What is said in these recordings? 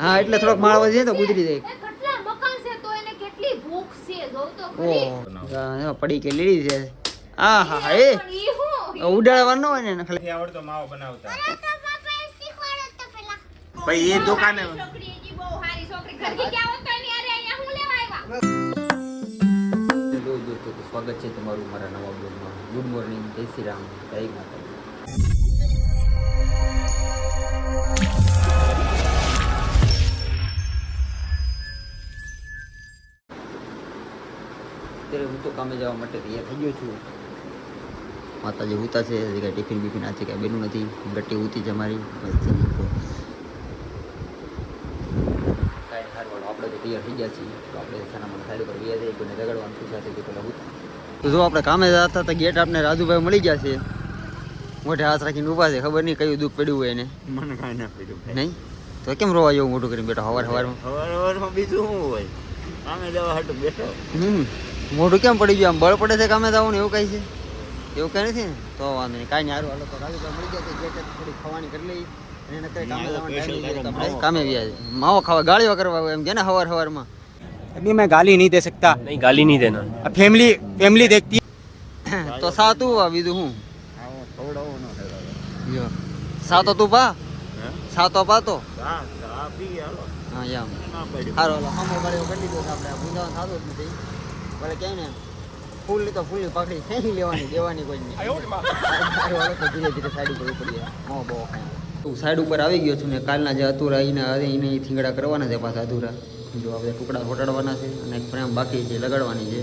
હા એટલે થોડોક માળવા છે તો ગુજરી જાય. કેટલા મકાન છે તો એને કેટલી ભૂખ છે જોવ તો ખરી. ઓહ પડી કે લીલી છે. આ હા હા એ પણ ઈ હું ઉડાડવાનો હોય ને ખાલી આવડતો માવો બનાવતા પછી પછી એ દુકાને છોકરી ઈ બહુ સારી છોકરી ઘરથી ક્યાં હોત તો એની અરે અહીંયા હું લેવા આવ્યા. સ્વાગત છે તમારું મારા નવા બ્લોગમાં. ગુડ મોર્નિંગ, જય શ્રી રામ, જય માતા. અત્યારે હું તો કામે જવા માટે તૈયાર થઈ ગયો છું. માતાજી ઉતા છે, હજી કાંઈ ટિફિન બિફિન આજે કાંઈ બન્યું નથી. ગટ્ટી ઉતી છે અમારી. કાંઈ સારું આપણે તો તૈયાર થઈ ગયા છીએ. તો આપણે છાનામાં સાઈડ પર ગયા જઈએ કોઈને રગડવાનું પૂછાશે કે પેલા ઉતા. તો જો આપણે કામે જતા હતા ગેટ આપણે રાજુભાઈ મળી ગયા છે. મોઢે હાથ રાખીને ઊભા છે. ખબર નહીં કયું દુઃખ પડ્યું હોય એને. મને કાંઈ ના પડ્યું નહીં તો કેમ રોવા જેવું મોટું કરીને બેઠો સવારમાં? સવારમાં બીજું શું હોય, કામે જવા હાટું બેઠો. મોઢું કેમ પડી ગયું? આમ બળ પડે છે કામે જવું ને એવું કઈ છે? એવું કઈ નથી ને? તો વાંધો નહીં, કાંઈ નહીં. હાલો તો રાજુભાઈ મળી ગયા છે. ગેટ થોડી ખાવાની કરી લઈ અને એને કઈ કામે જવાનું ટાઈમ કામે વ્યા માવો ખાવા ગાળીઓ કરવા એમ કે ને સવારમાં. अभी मैं गाली नहीं दे सकता. नहीं गाली नहीं देना. फैमिली देखती તો સાતું આ બીજું હું ખવડાવો ન યો સાતો તું પા સાતો પાતો હા પી હાલો હા યામ ના પડ્યું. હારો હાલો સામો ગાળીઓ કરી લીધો છે આપણે. ભૂંજાવાનું થતું જ નથી. ભલે ક્યાંય ને ફૂલ તો ફૂલની પાકડી ક્યાંય લેવાની દેવાની કોઈ નહીં. હાલો તો ધીરે ધીરે સાઈડ ઉપર ઉપડીએ. માવો બહુ ખાય. તું સાઈડ ઉપર આવી ગયો છું ને કાલના જે અધૂરા એને થીંગડા કરવાના છે પાછા અધૂરા. જો આપણે ટુકડા ફોટાડવાના છે અને એક ફ્રેમ બાકી છે લગાડવાની છે.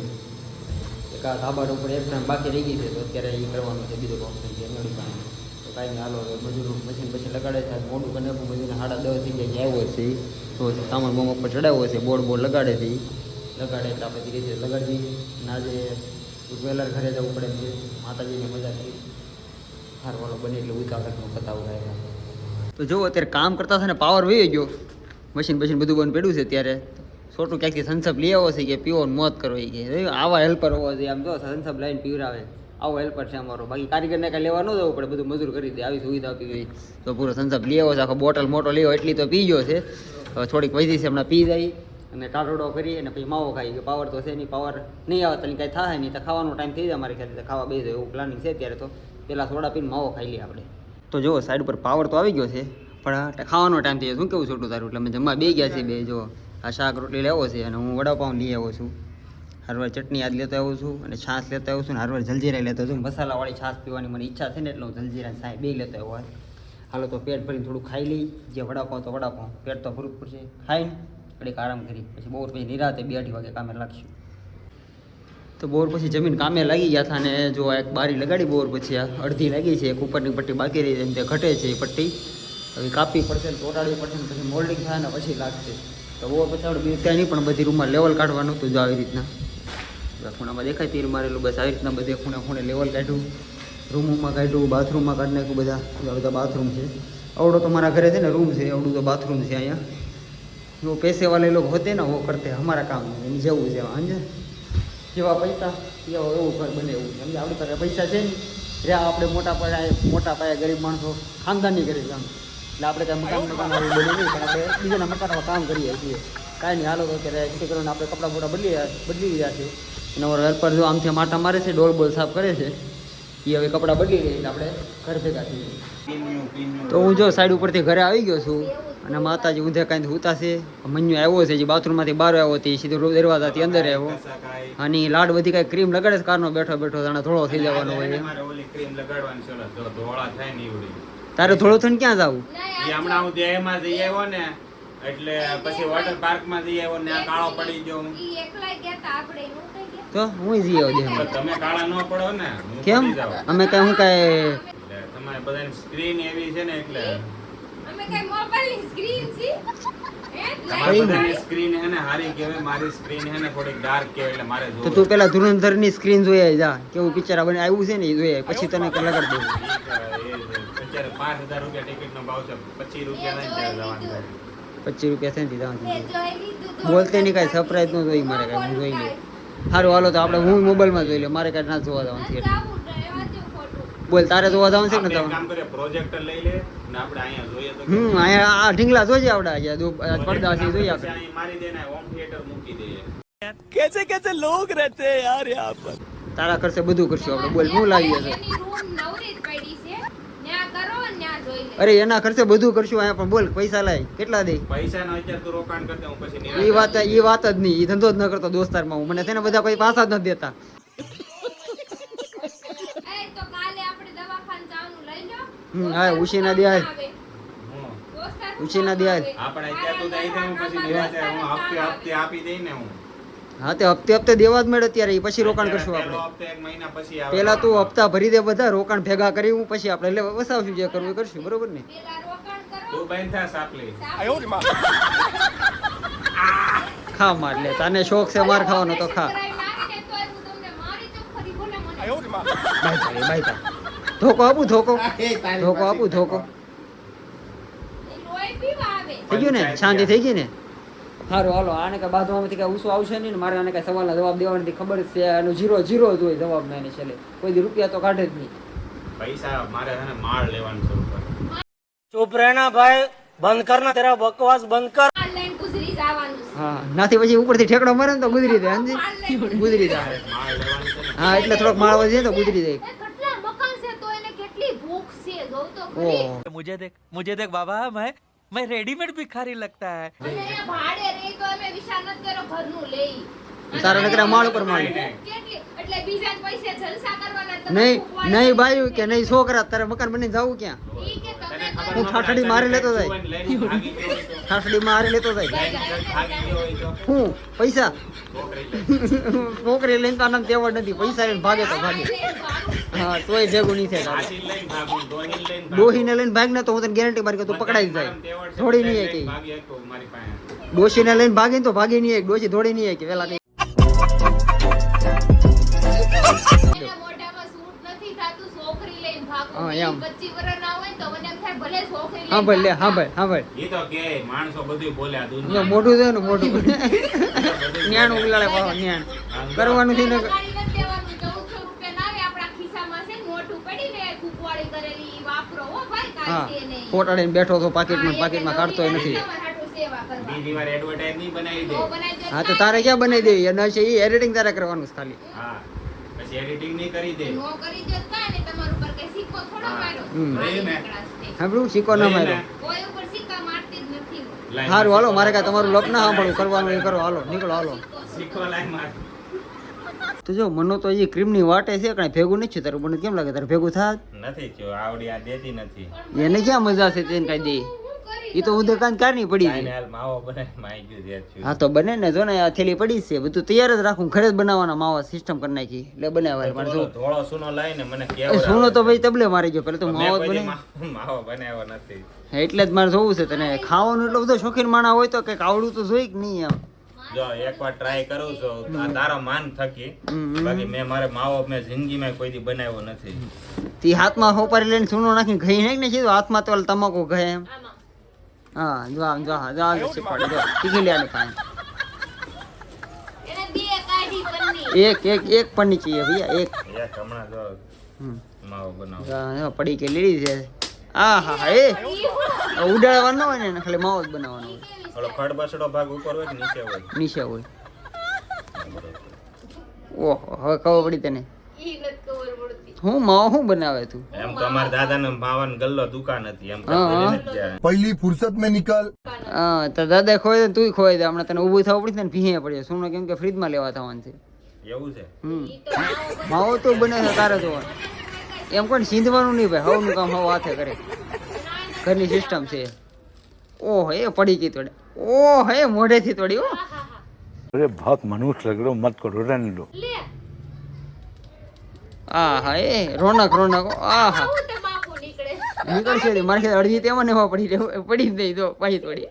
એક આ ધાબા ઉપર એક ફ્રેમ બાકી રહી ગઈ છે તો અત્યારે એ કરવાનું છે. બીજો ઓપ્શન છે મેળી પાસે તો કાંઈ નહીં. હાલો મજૂર મશીન પછી લગાડે છે. મોટું કરી નાખું મજૂરને 10:30 થઈ જાય આવ્યો છે તો સામાન બોમ ઉપર ચડાવ્યો છે. બોર્ડ લગાડે છે. લગાડે એટલે આપણે ધીરે ધીરે લગાડી દઈએ. અને આજે વહેલા ઘરે જવું પડે છે. માતાજીને મજા કરી હારવાળો બને એટલે ઉતાવળનો પતાવું થાય. તો જો અત્યારે કામ કરતા છે ને પાવર વહી ગયો. મશીન બધું બંધ પડ્યું છે. ત્યારે છોટું ક્યાંકથી સંસપ લઈ આવો છે કે પીવો મોત કરો કે આવા હેલ્પર હોવો જોઈએ. આમ જો સંસપ લાઈન પીવરાવે આવો હેલ્પર છે અમારો. બાકી કારીગરને કાંઈ લેવા ન જવું પડે, બધું મજૂર કરી દે. આવી સુવિધા આપી ગઈ તો પૂરો સંસપ લઈ આવો છે. આખો બોટલ મોટો લેવો એટલી તો પી ગયો છે. હવે થોડીક વધી છે હમણાં પી જાય અને ટાટોડો કરી અને પછી માવો ખાઈ. પાવર તો છે નહીં, પાવર નહીં આવે તો કાંઈ થાય નહીં. તો ખાવાનો ટાઈમ થઈ જાય અમારી ખ્યાલ ખાવા બે જાય એવું પ્લાનિંગ છે અત્યારે. તો પહેલાં સોડા પીને માવો ખાઈ લઈએ આપણે. તો જો સાઈડ ઉપર પાવર તો આવી ગયો છે પણ ખાવાનો ટાઈમ થઈ જાય. શું કેવું છોટું તારું? એટલે અમે જમવા બે ગયા છે બે. જો આ શાક રોટલી લેવો છે અને હું વડાપાઉં લઈ આવ્યો છું. હરવાર ચટણી યાદ લેતો આવું છું અને છાશ લેતો આવું છું. ને હરવાર જલજીરા લેતો છું. મસાલાવાળી છાશ પીવાની મને ઈચ્છા છે ને એટલે હું જલજીરા છાશ બે લેતો આવ્યો હોય. હાલો તો પેટ ભરીને થોડું ખાઈ લઈ. જે વડાપાઉં તો વડાપાઉં, પેટ તો ભરવું પડશે. ખાઈને ઘડીક આરામ કરી પછી બપોર પછી નિરાતે 2-2 વાગે કામે લાગશું. તો બોર પછી જમીન કામે લાગી ગયા હતા અને જો એક બારી લગાડી બોર પછી આ અડધી લાગી છે. એક ઉપરની પટ્ટી બાકી રહી એમ તે ઘટે છે એ પટ્ટી. હવે કાપી પડશે ને ચોટાડવી પડશે ને પછી મોલ્ડિંગ થાય ને પછી લાગશે. તો બોર પછી આપણે બીજું ક્યાંય નહીં પણ બધી રૂમમાં લેવલ કાઢવાનું હતું. જો આવી રીતના ખૂણામાં દેખાય તીર મારેલું બસ આવી રીતના બધે ખૂણે લેવલ કાઢ્યું. રૂમમાં કાઢ્યું, બાથરૂમમાં કાઢી નાખ્યું. બધા બાથરૂમ છે. આવડો તો મારા ઘરે છે ને રૂમ છે, આવડું તો બાથરૂમ છે. અહીંયા જો પૈસે વાલે લોકો હોતે ને વો કરતે અમારા કામ એની જેવું છે. સમજે જેવા પૈસા એવા એવું ઘર બને એવું સમજે. આપણી પાસે પૈસા છે ને રહ્યા આપણે મોટા પાયા ગરીબ માણસો ખાનદાની ગરીબ કામ એટલે આપણે કાંઈ મકાન બને નહીં પણ આપણે બીજાના મકાનમાં કામ કરીએ છીએ. કાંઈ નહીં. હાલો તો અત્યારે ખેતી કરીને આપણે કપડાં બોટા બદલી રહ્યા છે. અને અમારો હેલ્પર જો આમથી માટા મારે છે, ડોલ બોલ સાફ કરે છે. એ હવે કપડાં બદલી રહી એટલે આપણે ઘર ભેગા થઈએ. તો હું જો સાઈડ ઉપરથી ઘરે આવી ગયો છું અને માતાજી ઊંધે કાંઈ ઉતા છે. મન્યુ આવ્યો છે જે બાથરૂમમાંથી બહાર આવ્યો હતી સીધો દરવાજાથી અંદર આવ્યો અને લાડ બધી કાંઈ ક્રીમ લગાડે છે. કારનો બેઠો જાણે થોડો થઈ જવાનો હોય. તારે થોડું થઈને ક્યાં જવું? હમણાં હું દેહમાં જઈ આવ્યો ને એટલે પછી વોટર પાર્ક માં જઈ આવ્યો ને કાળો પડી ગયો. ઈ એકલા ગયા તા આપણે નું કઈ ગયા. તો હું જઈ આવ્યો દેહમાં. તમે કાળા ન પડો ને. કેમ? અમે કાંઈ હું કાંઈ તમારે બધાની સ્ક્રીન એવી છે ને એટલે અમે કઈ મોબાઈલ ની સ્ક્રીન છે તમારી બધાની સ્ક્રીન હે ને હારી કહેવાય. મારી સ્ક્રીન હે ને થોડીક ડાર્ક કહેવાય એટલે મારે તો તું પેલા ધુરંધરની સ્ક્રીન જોઈ જા કેવું પિક્ચર બને આવ્યું છે ને એ જોઈએ પછી તને લગાડી દઉં. અત્યારે 5,000 રૂપિયા ટિકિટ નો ભાવ છે. 25 રૂપિયા નહીં ત્યારે જવાનું થાય. 25 રૂપિયા થઈ જવાનું. જોઈ લીધું બોલતે નહીં કાંઈ સરપ્રાઈઝ ન જોઈ મારે કાંઈ હું જોઈ લઉં. સારું હાલો તો આપણે હું મોબાઈલમાં જોઈ લઉં. મારે કાંઈ ના જોવા જવાનું છે. બોલ તારે જોવા જવાનું છે ને આપણે એક કામ કરીએ પ્રોજેક્ટર લઈ લે ને આપણે અહીંયા જોઈએ તો અહીંયા આ ઢીંગલા જોજે આવડા છે પડદા છે જોઈએ પછી આપણે અહીં મારી દે ને હોમ થિયેટર મૂકી દઈએ. તારા ખર્ચે બધું કરશું આપણે બોલ હું લાવીએ છે એની રૂમ નવરી જ પડી છે ન્યા કરો ને ન્યા જોઈ લે અરે એના ખર્ચે બધું કરશું અહીંયા પણ બોલ પૈસા લાય કેટલા દે પૈસાનો અત્યારે તું રોકાણ કરતે હું પછી એ નિરાશ વાત જ નહીં એ ધંધો જ ન કરતો દોસ્તારમાં હું મને છે ને બધા કોઈ પાસા જ નથી દેતા એ તો કાલે આપણે દવાખાને જવાનું લઈ લો હા ઉશીના દે હું ઉશીના દે આપણે અત્યારે તું દઈ દે હું પછી નિરાશ હું હપ્તે હપ્તે આપી દઈ ને હું હા તે હપ્તે દેવા જ મળે અત્યારે ઈ પછી રોકાણ કરશું પહેલો આપણે હપ્તે 1 મહિના પછી આવે. પેલા તું હપ્તા ભરી દે બધા રોકાણ ભેગા કરી હું પછી આપણે એટલે વસાવશું જે કરવું એ કરશું બરોબર ને પેલા રોકાણ કરો તું બંધ થા સાપલી. ખા માર લે તને શોખ છે માર ખાવાનો તો ખા કરાઈ લાવીને તોય હું તમને મારી ચોખ્ખરી બોલે મને બાયતા ધોકો આપું ધોકો ધોકો એ લોહી પીવા આવે થઈ ગયું ને શાંતિ થઈ ગઈ ને સારું હાલો આને કઈ બાંધવામાંથી કઈ ઊંચું આવશે નહીં ને મારે આને કઈ સવાલના જવાબ દેવા નથી ખબર જ છે આનું 0 જ હોય જવાબ ના એની છેલ્લે કોઈ દી રૂપિયા તો કાઢે જ નહીં પૈસા મારે છે ને માળ લેવાનું શરૂ કર. चुप रहना भाई बंद करना तेरा बकवास बंद कर ઓનલાઈન ગુજરી જવાનું છે હા નાથી પછી ઉપરથી ઠેકડો મારે ને તો ગુજરી જાય સમજી ગુજરી જાય માળ લેવાનું છે ને. હા એટલે થોડોક માળવા જાય તો ગુજરી જાય એ કેટલા મકાન છે તો એને કેટલી ભૂખ છે જોવ તો ખરી ઓહો मुझे देख बाबा मैं रेडीमेड भिखारी लगता है અને અહીંયા ભાડે રહી તો અમે વિચાર નથી કર્યો ઘરનું લઈ તારા નકરા માળ ઉપર માળ કેટલી એટલે બીજા પૈસે જલસા કરવાના તમે નહીં ભૂખવાળી નહીં બાયું કે નહીં છોકરા તારે મકાન બની જવું ક્યાં ઈ કે તમે તને ખબર હું ઠાઠડી મારી લેતો જાય. લઈને ભાગી ગયો હોય તો. ઠાઠડી મારી લેતો જાય ભાગી ગયો હોય તો. હું પૈસા છોકરી લે. છોકરી લઈને તો આનંદ તેવડ નથી પૈસા લઈને ભાગે તો ભાગે હા તોય ભેગું નહીં થાય આશીલ લઈને ભાગું, ડોહીને લઈને ભાગું. ડોહીને લઈને ભાગ ને તો હું તને ગેરંટી મારી કે તું પકડાઈ જ જાય થોડી નહીં લઈને કે ભાગી શકો મારી પાસે. ડોશીને લઈને ભાગીને તો ભાગી નહીં એક ડોશી થોડી નહીં કે વેલા કઈ એના મોઢામાં સૂટ નથી થાતું છોકરી લઈને ભાગો હા, એમ. 25 વર્ષના હોય ને તો મને એમ થાય ભલે છોકરી હા ભાઈ લે લઈને હા ભાઈ હા ભાઈ ઈ તો કે માણસો બધું બોલે આ જો દુનિયા. મોઢું છે ને મોઢું ન્યાણ ઉગલાડે પાછો ન્યાણ કરવાનું થી ને લગાડી નથી દેવાનું. 1400 રૂપિયા ના આવે આપણા ખિસ્સામાં છે ને મોઢું પડી ને કુકવાળી કરેલી ઈ વાપરો હો ભાઈ હા કાંઈ છે નહીં. ફોટાડીને બેઠો તો પાકીટમાં હા, પાકીટમાં એટલે કાઢતોય નવરી નથી તમારે હાટુ સેવા કરવા. બીજી વાર એડવર્ટાઇઝ નહીં બનાવી દે. તો બનાવી દે. હા તો તારે ક્યાં બનાવી દેવી એના છે એ એડિટિંગ તારે કરવાનું છે ખાલી હા પછી એડિટિંગ નહીં કરી દે. નો કરી દો તો કાંઈ નહીં, તમારા ઉપર કઈ સિક્કો થોડો હા. માર્યો. હમ. ખાલી ને. નીકળાશ તે. સાંભળું શીખો ના માર્યો કોઈ ઉપર સિક્કા મારતી જ નથી હું. લાઈન સારું હાલો શીખવા મારે કાંઈ તમારું લપ ના સાંભળવું કરવાનું એ કરો હાલો નીકળો હાલો શીખવા લાઈન માર. તો જો મનો તો હજી ક્રીમની વાટે છે કાંઈ ભેગું નથી થયું તારું મને કેમ લાગે તારે ભેગું થાય નથી થયો આવડી આ દેતી નથી. એને ક્યાં મજા છે તેને કાંઈ દે હું કરી એ તો ઉધર કાંઈ કારની પડી કાંઈ છે નહીં, હાલ માવો બને માઈ ગયું જે થયું. હા તો બને ને જો ને આ થેલી પડી જ છે બધું તૈયાર જ રાખું ઘરે જ બનાવવાના માવા સિસ્ટમ કરી નાખી એટલે બનાવવા મારે ધોળો જો ધોળો સૂનો લાવીને મને એ કેવડાવે. સોનો તો ભાઈ તબલે મારી ગયો પેલા તો મેં માવો જ કોઈ દી બને માવો બનાવ્યો નથી. એટલે જ મારે જોવું છે તને ખાવાનું એટલો બધો શોખીન માણા હોય તો કંઈક આવડું તો જોઈ કે નહીં એમ જો એકવાર ટ્રાય કરું છું આ તારા માન થકી. બાકી મેં મારે માવો મેં જિંદગીમાં કોઈ દી બનાવ્યો નથી. તે હાથમાં હોપારી લઈને સૂનો નાખીને ઘઈ નાખ ને સીધું હાથમાં તો ઓલા તમાકુ ઘે એમ આમાં. હા જો આમ જો હા, જો આમ શીખવાડે જો શીખી લે આની પાસે એને બે કાઢી પન્ની. એક પન્ની चाहिए भैया એક એક હમણાં જો હમ. માવો બનાવો. જો પડી કે લીધી છે આ હા હા એ ઉડાડવાનો હોય ને એને ખાલી માવો જ બનાવવાનો હોય ઓલો ખડબસડો ભાગ ઉપર હોય કે નીચે હોય? નીચે હોય ઓહો હવે ખબર પડી તને ઈ નથી ખબર પડતી. હું માવો શું બનાવે તું એમ તો અમારા દાદાને માવાનો ગલ્લો દુકાન હતી એમ હા, હા. ત્યાં पहली फुर्सत में निकल હા તો દાદા ખોય દે તુંય ખોય દે હમણાં તને ઊભું થવું પડશે ને ભીએ પડે સોનો કેમ કે ફ્રીજમાં લેવા થવાનું છે એવું છે. હમ ઈ તો માવો માવો તો બને છે તારે તો એમ કોઈ સીંધવાનું નહીં ભાઈ હવનું કામ હવ હાથે કરે ઘરની સિસ્ટમ છે ઓહ એ પડી ગઈ તોડે ઓહ એ મોઢેથી તોડી ઓ अरे बहुत मनुष्य लग रहे हो मत करो रहने दो લે આ હા એ રોનક રોનક આ હા આવું તમાકુ નીકળે. નીકળશે રે મારી સાથે અડધી તેમાં ને એમાં પડી રહે પડી જ નહીં તો પાછી તોડી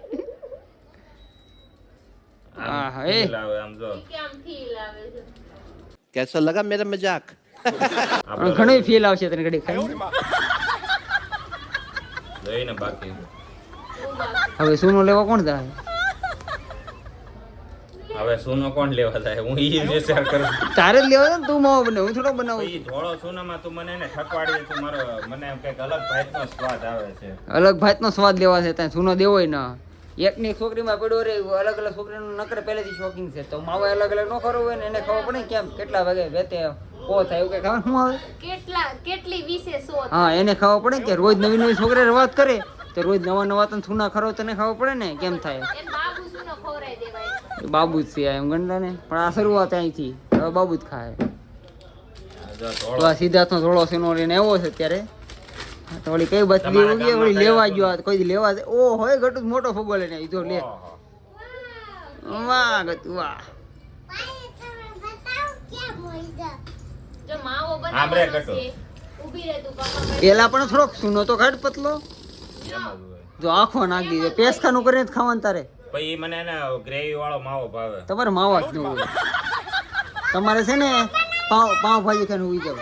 આ હા એ feel આવે આમ જો. ઈ કેમ feel આવે છે. कैसा लगा मेरा मजाक આપણે ઘણું ફીલ આવશે તને ઘડી ખાઈ જોઈને બાકી હવે સોનું લેવા કોણ જાય લે હવે સોનો કોણ લેવા જાય હું ઈ વિચાર કરું તારે જ લેવા ને તું માવો બને હું થોડો બનાવું ઈ ધોળો સોનામાં તું મને એને ઠકવાડી તું મારો મને એમ કઈક અલગ ભાતનો સ્વાદ આવે છે અલગ ભાતનો સ્વાદ લેવા છે ત્યાં સોનો દેવો ના એકની એક છોકરીમાં પડ્યો રે અલગ અલગ છોકરીનું નકરે પહેલેથી શોખીંગ છે તો માવો અલગ અલગ ન કરવો હોય ને એને ખબર પડે કેમ કેટલા વાગે વેતે કો થાય એવું કઈ ખબર શું આવે કેટલી વિશે શોધ હા એને ખબર પડે કે રોજ નવી નવી છોકરી વાત કરે તો રોજ નવા નવા તને છૂના ખરો તને ખબર પડે ને કેમ થાય એ બાબુ સુનો ખવરાઈ દેવાય બાબુ જ છે એમ ગંડા ને પણ આ શરૂઆત અહીંથી હવે બાબુ જ ખાય જો તો ધોળો આ સિદ્ધાર્થનો થોડો સીનો લઈને આવ્યો છે અત્યારે તો ઓલી કઈ બચી તમારા ગઈ ઓલી ગામમાં લેવા કયા ગયો કોઈ દી લેવા જાય. ઓ હોય ગટુ મોટો ફૂગો લઈને આવી જો લે ઓહો. વાહ ગટુ વાહ જો માવો આંબળે બનાવવાનો કટો. છે ઊભી રહે તું પપ્પા પેલા પણ થોડોક સૂનો તો ખાડ પતલો એમ જ હોય જો આખો નાખી દે પેસખાનું કરીને જ ખાવાનું તારે પછી ઈ મને એને ગ્રેવી વાળો માવો ભાવે તમારે માવા જ ન હોય તમારે છે ને પાવ ભાજી ખાઈને ઉઈ જાવ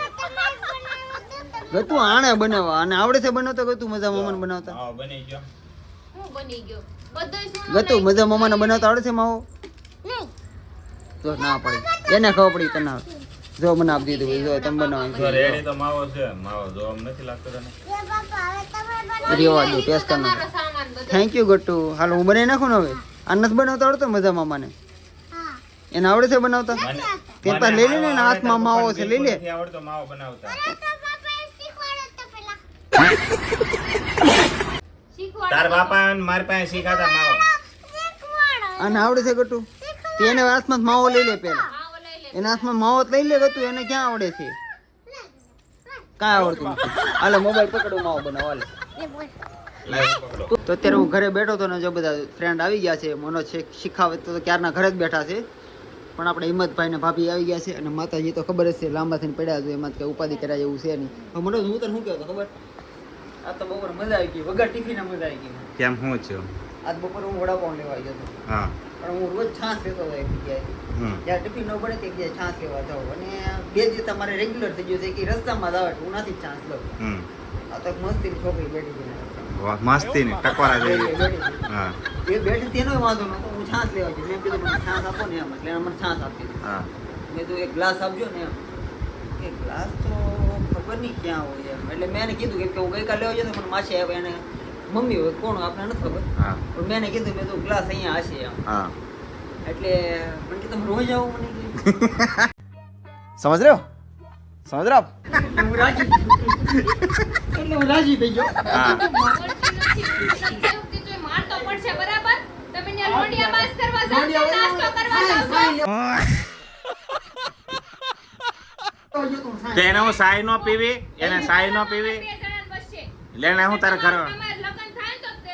ગતું આણે બનાવવા અને આવડે છે બનાવતા ગતું મજા મામાને બનાવતા માવો બની ગયો હું બની ગયો બધોય સુનો ગતું મજા મામાને બનાવતા આવડે છે માવો જો ના પડી એને ખબર પડી તને જો મને આપી દીધું જો તમે તો બનાવો રેડી તો માવો છે માવો જો આમ નથી લાગતો તને રેવા દો ટેસ્ટ કરી તમારો સામાન બધો થેન્ક યુ ગટ્ટુ હાલો હું બનાવી નાખું ને હવે આ નથી બનાવતા આવડતો મજા મામાને એને આવડે છે બનાવતા મને તે પાસે લઈ લે ને મને હાથમાં માવો માવો છે લઈ લે નથી આવડતો માવો બનાવતા શીખવાડો તાર બાપા અને મારી પાસે શીખાતા માવો આને આવડે છે ગટ્ટુ તે એને હાથમાં માવો લઈ લે પેલા માવો લઈ લે એના હાથમાં માવો જ લઈ લે ગતું એને ક્યાં આવડે છે કાંઈ આવડતું નથી હાલે મોબાઈલ પકડો માવો બનાવો હાલે લાવ પકડો તો અત્યારે હું ઘરે બેઠો હતો ને જો બધા ફ્રેન્ડ આવી ગયા છે મનોજ શીખાવે તો ક્યારના ઘરે જ બેઠા છે પણ આપણે હિંમતભાઈ ને ભાભી આવી ગયા છે અને માતાજી તો ખબર જ છે લાંબા થઈને પડ્યા છે એમાં કઈ ઉપાધિ કર્યા જેવું છે નહીં હવે મનોજ હું તને શું કહેતો ખબર આ તો બપોર મજા આવી ગઈ વગર ટિફિન મજા આવી ગઈ કેમ હું છું આજ બપોર હું વડાપાઉં લેવા ગયો હતો હા પણ હું રોજ છાશ લેતો હતો એક જગ્યાએ જ્યારે ટિફિન ન પડે તે એક જગ્યાએ છાશ લેવા જાઉં અને બે દિવસ તમારે રેગ્યુલર થઈ ગયું છે કે રસ્તામાં જ આવે હું નથી છાશ લઉં આ તો મસ્તી છોકરી બેઠી હતી મસ્તી ને ટકોરા હા એ બેઠી તેનો વાંધો નતો હું છાશ લેવા ગયો મેં કીધું મને છાશ આપો ને એમ એટલે એને મને છાશ આપી દીધી હા મેં તો એક ગ્લાસ આપજો ને એમ કે ગ્લાસ તો ખબર નહીં ક્યાં હોય એમ એટલે મેં એને કીધું કે હું ગઈકાલે લેવા ગયો તો મને માસી આવે એને મમ્મી હોય કોણ આપણે નથી ખબર હા પણ મેં એને કીધું મેં તો ગ્લાસ અહીંયા હશે એમ હા એટલે મને કે તમે રોજ આવો મને કે समझ रहे हो समझ रहे हो आप હું રાજી એટલે હું રાજી થઈ ગયો હા માર તો પડશે બરાબર તમે ને લોડિયા બાસ કરવા જાવ છો, નાસ્તો કરવા જાવ છો. તો એને હું સાઈ નો પીવી એને સાઈ નો પીવી બે જણાને બસશે. લેને હું તારે ઘર તમારે લગ્ન થાય ને તો તે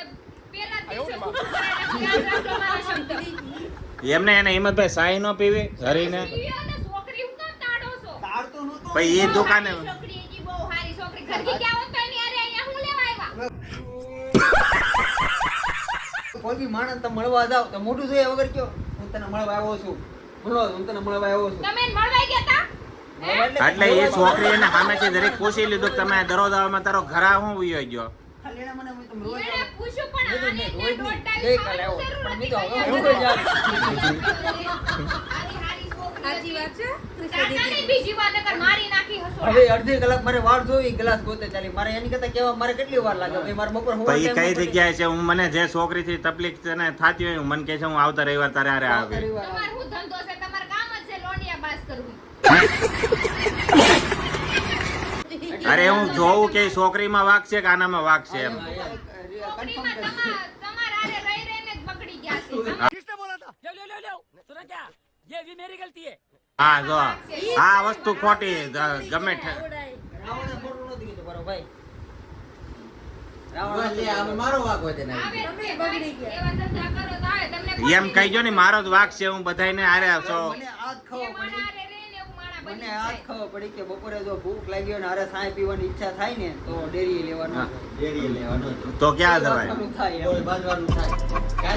પેલા દિવસે ખોટું કરાય યાદ રાખજો મારો શબ્દ. એમને એને હિંમતભાઈ સાઈ નો પીવી હરીને ઈ અને છોકરી હું કેમ તાડો છો? તાળતો નહોતો પછી એ દુકાને છોકરી ઈ બહુ હારી છોકરી ઘરકી ક્યાં હોત તો એની હારે અહીંયા હું લેવા આવ્યા? કોઈ બી માણસ તમે મળવા જાવ તો મોઢું જોયા વગર કયો હું તને મળવા આવ્યો છું બોલો હું તને મળવા આવ્યો છું તમે એને મળવા ગયા તા? એટલે એ છોકરી એને સામેથી જરીક પૂછી લીધું કે તમે દરોદામાં તારો ઘરા હું ઉયો ગયો ખાલી એના મને તમે રોજ એણે આવો. પૂછ્યું પણ મેં આને તો એટલે રોજ દોઢ નહીં. ટાઈમ ગઈકાલે આવ્યો. ખાવાની પણ જરૂર મેં તો નથી. હવે હું હારી કોઈ જાત. છોકરી હતી. કાકાની બીજી વાર નકર મારી નાખી હસોડા. હવે અડધી કલાક મારે વાર જોવી ગ્લાસ ગોતે ચાલી મારે એની કરતા કેવા મારે કેટલી વાર લાગે ભાઈ મારે બપોર હોવા પછી time કઈ બપોરે જગ્યાએ છે હું મને જે છોકરી થી તકલીફ છે ને થતી હોય મને કહે છે હું આવતા રવિવાર તારે હારે આવી ઘણી વાર આવે. તમારે શું ધંધો છે? તમારે કામ જ છે લોડિયા બાસ કરવું. અરે હું જોઉં કે ઈ છોકરીમાં વાક છે કે આનામાં વાક છે એમ છોકરીમાં તમારા હારે રહી રહીને જ બગડી ગયા છે. હા જો આ વસ્તુ ખોટી ગમે તે. રાવણે ખોટું નહોતું કીધું મારો ભાઈ આવે જ છે ભાઈ. એવા ધંધા કરો તો આવે. તમને એમ કહીજો ને મારો જ વાક છે હું બધાને હારે છો મને આ જ ખબર જે માણા પડી હારે રહીને એવું માણા બની મને આ જ જાય. ખબર પડી કે બપોરે જો ભૂખ લાગી હોય ને હારે સાંય પીવાની ઈચ્છા થાય ને તો ડેરી લેવાનું તો ક્યાં જવાય બાંધવાનું થાય એમ. લેવા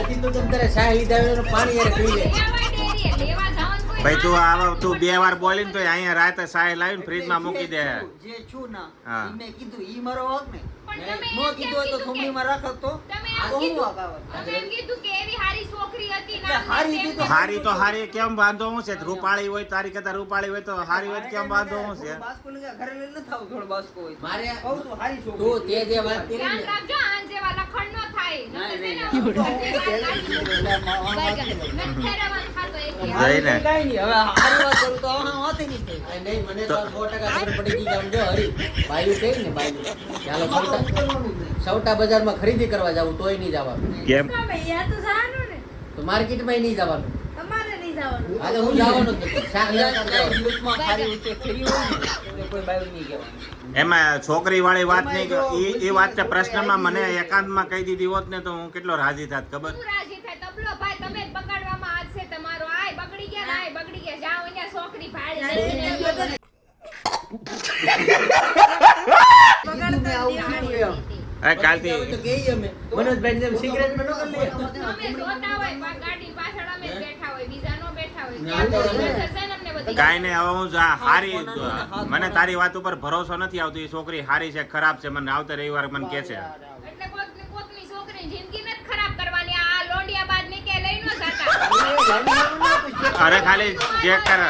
ડેરીએ લેવા જવાનું કોઈ ભાઈ તું ના આવો તું 2 વાર બોલીને તો અહીંયા રાતે સાય લાવીને ફ્રીજમાં મૂકી દે જે છું ના હા. ઈ મેં કીધું ઈ મારો હક ને પણ તમે નો એમ કીધું હોય તો કીધું કે- થોડીમાં રાખત તો તમે આ એમ તો હું કીધું હક આવે તમે એમ કીધું કે એવી હારી છોકરી હતી એટલે ના હારી હતી તો હારી તો હારી કેમ બાંધો હું છે રૂપાળી હોય તારી કરતા રૂપાળી હોય તો હારી હોય તો કેમ બાંધો હું છે બાસ્કો લઈને ઘરે લઈને ન થાવ થોડો બાસ્કો હોય મારે કહું છું હારી છોકરી તું તે જે વાત કરી ધ્યાન ને રાખજો આન જેવા લખણ ન થાય નહીં, નકર છે નહીં, ને નહીં. નથી ફેરવવાનું થતું એક યાર. જઈને કાંઈ નહીં હવે હારી વાત કરું તો હવે વાતે નહીં થાય અરે નહીં મને તો 100% ખબર પડી ગઈ કે આમ જો હરી બાયું કે ને બાયું ચાલો સૌટા બજારમાં ખરીદી કરવા જાવું તોય નહીં જવાનું કેમ તો માર્કેટમાં નહીં જવાનું આજે હું જવાનું જ નથી. શાક લેવા તો જવાનું. દિવસમાં હારી ઊંચે ફેરી હોય ને તો કોઈ બાયું નહીં કહેવાનું એમાં છોકરી વાળી વાત નહીં એ વાત તે પ્રશ્નમાં મને એકાંતમાં કહી દીધી હોત ને તો હું કેટલો રાજી થાત ખબર તું રાજી થાય તબલો ભાઈ તમે જ બગાડવામાં હાથ છે તમારો આય બગડી ગયા ને આય બગડી ગયા જાઓ અહીંયા છોકરી ભાડી કાલથી તો કહીએ અમે મનોજભાઈ જેમ સિગરેટ માં ન કરી લઈએ અમે જોતા હોય ગાડી પાછળ અમે જ બેઠા હોય બીજા નો બેઠા હોય ના, તો ત્યાં અમે- નજર છે ને અમને બધી. કાંઈ નહીં હવે હું હારી મને તારી વાત ઉપર ભરોસો નથી આવતો એ છોકરી હારી છે ખરાબ છે મને આવતા રવિવારે મને કે છે એટલે કોકની છોકરીની જિંદગી નથી ખરાબ કરવાની આ લોંડિયા બાદ ને કે લઈ નો જાતા અરે ખાલી જે કર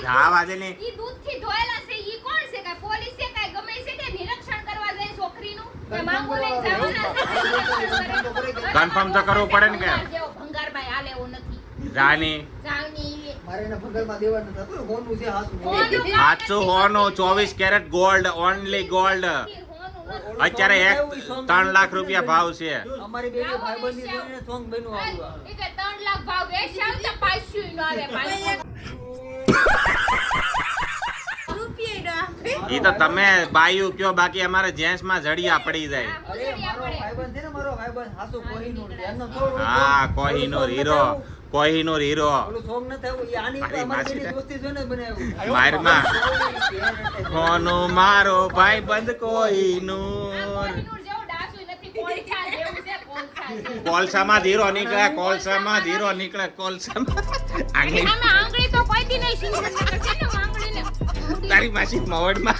જા વાજે ની ઈ દૂધથી ધોયેલા છે ઈ કોણ છે કાંઈ પોલીસ છે કાંઈ ગમે છે કે નિરીક્ષણ કરવા જાય છોકરીનું કે માંગુ લઈને જવાના છે કે નિરીક્ષણ કરે? Confirm તો કરવું પડે ને કે? ભંગાર જેવો ભંગારભાઈ હાલે એવું નથી જાની જાવની મારે એના ભગલમાં દેવાનું નથી હોનું છે હાસું હોનું સાચું હોનું 24 કેરેટ ગોલ્ડ ઓનલી ગોલ્ડ અત્યારે 3 લાખ રૂપિયા ભાવ છે અમારી બેની ભાઈબંધી જોઈને સોંગ બન્યું આવ્યું એ કે 3 લાખ ભાવ વેચાવ તો પાછું ન આવે પાછું ઈ તો તમે બાયું કયો બાકી અમારે જેન્ટ્સ માં જડિયા પડી જાય અરે મારો ભાઈબંધ છે ને મારો ભાઈબંધ હાસુ કોહિનૂર છે એનો થોડું હા કોહિનૂર હીરો કોહિનૂર હીરો ઓલું સોંગ ન થયું એ આની ઉપર અરે અમારી માસી બેની દોસ્તી જોઈને બનાવ્યું મારમાં કોનું મારો ભાઈ બંધ કોહિનૂર કોહિનૂર જેવું ડાસુય નથી કોલસા જેવું છે કોલસા છે. કોલસામાં ધીરો નીકળે કોલસામાં ધીરો નીકળે કોલસામાં આગળ અમે આંગળી તો કોઈ દી નહીં સિંગર છે ને આંગળીને તારી માસી મવડમાં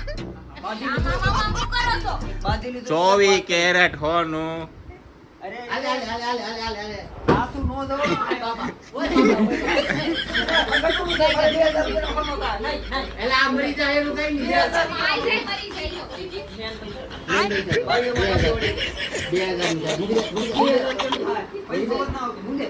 આમાં શું કરો છો બાંધી લીધું 24 કેરેટ હોનું અરે હાલે હાલે હાલે હાલે હાલે હાલે હાલે હાસુ નો જવો બાબા એટલે આ મરી જાય એનું કઈ નહીં આઈ જાય મરી જાય 2000 પૈસા ના આવે મુંડે